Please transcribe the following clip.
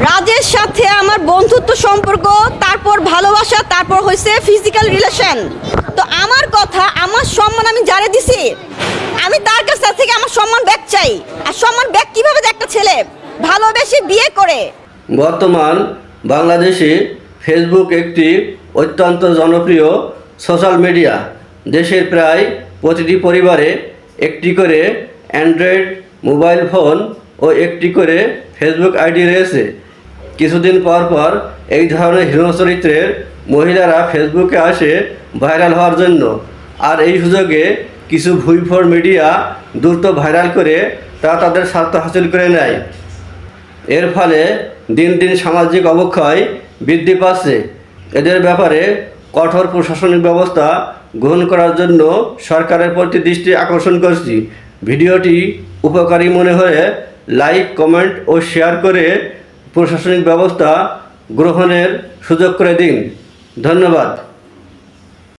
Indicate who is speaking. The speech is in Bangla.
Speaker 1: রাজের সাথে আমার বন্ধুত্ব সম্পর্ক, তারপর ভালোবাসা, তারপর হয়েছে ফিজিক্যাল রিলেশন। তো আমার কথা, আমার সম্মান আমি যারে দিছি, আমি তার কাছ থেকে আমার সম্মান ব্যাক চাই। আর সম্মান ব্যাক কিভাবে দেয় একটা ছেলে? ভালোবেসে বিয়ে করে।
Speaker 2: বর্তমান বাংলাদেশে ফেসবুক একটি অত্যন্ত জনপ্রিয় সোশ্যাল মিডিয়া। দেশের প্রায় প্রতিটি পরিবারে একটি করে অ্যান্ড্রয়েড মোবাইল ফোন ও একটি করে ফেসবুক আইডি রয়েছে। কিছুদিন পর পর এই ধরনের হীন চরিত্রের মহিলারা ফেসবুকে আসে ভাইরাল হওয়ার জন্য। আর এই সুযোগে কিছু ভুইফোর মিডিয়া দ্রুত ভাইরাল করে তারা তাদের স্বার্থ হাসিল করে নেয়। এর ফলে দিন দিন সামাজিক অবক্ষয় বৃদ্ধি পাচ্ছে। এদের ব্যাপারে কঠোর প্রশাসনিক ব্যবস্থা গ্রহণ করার জন্য সরকারের প্রতি দৃষ্টি আকর্ষণ করছি। ভিডিওটি উপকারী মনে হলে লাইক, কমেন্ট ও শেয়ার করে প্রশাসনিক ব্যবস্থা গ্রহণের সুযোগ করে দিন। ধন্যবাদ।